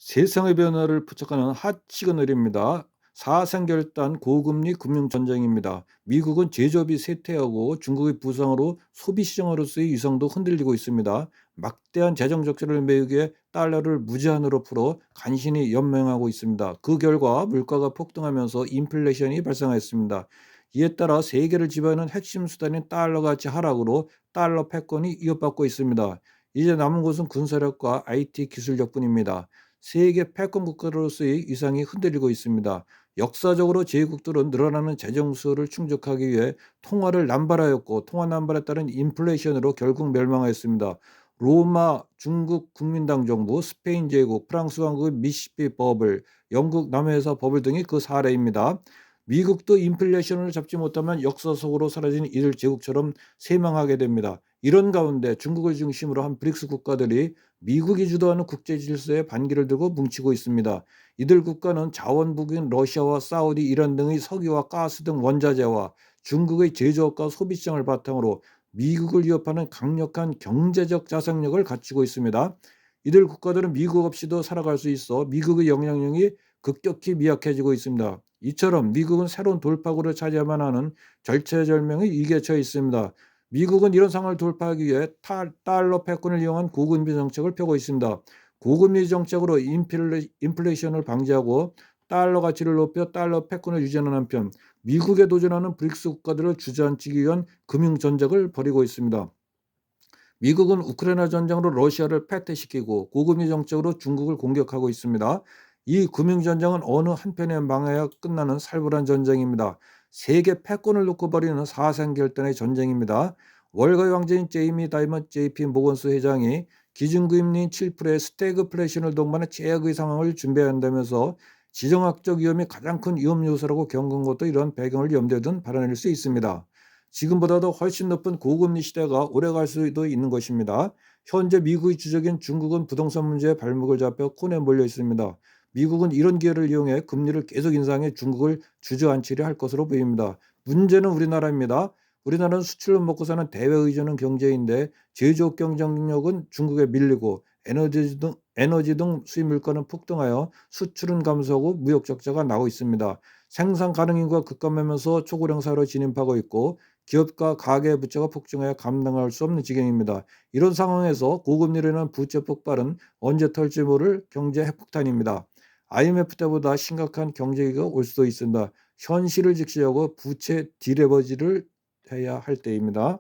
세상의 변화를 포착하는 핫 시그널입니다. 사상결단 고금리 금융전쟁입니다. 미국은 제조업이 쇠퇴하고 중국의 부상으로 소비시장으로서의 위상도 흔들리고 있습니다. 막대한 재정 적자를 메우기 위해 달러를 무제한으로 풀어 간신히 연명하고 있습니다. 그 결과 물가가 폭등하면서 인플레이션이 발생했습니다. 이에 따라 세계를 지배하는 핵심 수단인 달러 가치 하락으로 달러 패권이 위협받고 있습니다. 이제 남은 것은 군사력과 IT 기술력뿐입니다. 세계 패권 국가로서의 위상이 흔들리고 있습니다. 역사적으로 제국들은 늘어나는 재정 수요를 충족하기 위해 통화를 남발하였고 통화 남발에 따른 인플레이션으로 결국 멸망하였습니다. 로마 중국 국민당 정부, 스페인 제국, 프랑스 왕국의 미시시피 버블, 영국 남해에서 버블 등이 그 사례입니다. 미국도 인플레이션을 잡지 못하면 역사 속으로 사라진 이들 제국처럼 쇠망하게 됩니다. 이런 가운데 중국을 중심으로 한 브릭스 국가들이 미국이 주도하는 국제 질서에 반기를 들고 뭉치고 있습니다. 이들 국가는 자원국인 러시아와 사우디, 이란 등의 석유와 가스 등 원자재와 중국의 제조업과 소비시장을 바탕으로 미국을 위협하는 강력한 경제적 자생력을 갖추고 있습니다. 이들 국가들은 미국 없이도 살아갈 수 있어 미국의 영향력이 급격히 미약해지고 있습니다. 이처럼 미국은 새로운 돌파구를 차지해야만 하는 절체절명의 위기에 처해 있습니다. 미국은 이런 상황을 돌파하기 위해 달러 패권을 이용한 고금리 정책을 펴고 있습니다. 고금리 정책으로 인플레이션을 방지하고 달러 가치를 높여 달러 패권을 유지하는 한편 미국에 도전하는 브릭스 국가들을 주저앉히기 위한 금융 전쟁을 벌이고 있습니다. 미국은 우크라이나 전쟁으로 러시아를 패퇴시키고 고금리 정책으로 중국을 공격하고 있습니다. 이 금융 전쟁은 어느 한편에 망해야 끝나는 살벌한 전쟁입니다. 세계 패권을 놓고 벌이는 사생결단의 전쟁입니다. 월가의 왕제인 제이미 다이먼 JP 모건스 회장이 기준금리인 7%의 스태그플레이션을 동반한 최악의 상황을 준비해야 한다면서 지정학적 위험이 가장 큰 위험 요소라고 경고한 것도 이런 배경을 염두에 둔 발언일 수 있습니다. 지금보다도 훨씬 높은 고금리 시대가 오래갈 수도 있는 것입니다. 현재 미국의 주적인 중국은 부동산 문제에 발목을 잡혀 콘에 몰려 있습니다. 미국은 이런 기회를 이용해 금리를 계속 인상해 중국을 주저앉히려 할 것으로 보입니다. 문제는 우리나라입니다. 우리나라는 수출로 먹고 사는 대외 의존은 경제인데 제조업 경쟁력은 중국에 밀리고 에너지 등 수입 물가는 폭등하여 수출은 감소하고 무역 적자가 나고 있습니다. 생산 가능 인구가 급감하면서 초고령 사회로 진입하고 있고 기업과 가계 부채가 폭증하여 감당할 수 없는 지경입니다. 이런 상황에서 고금리로 인한 부채 폭발은 언제 털지 모를 경제 핵폭탄입니다. IMF 때보다 심각한 경제위기가 올 수도 있습니다. 현실을 직시하고 부채 디레버지를 해야 할 때입니다.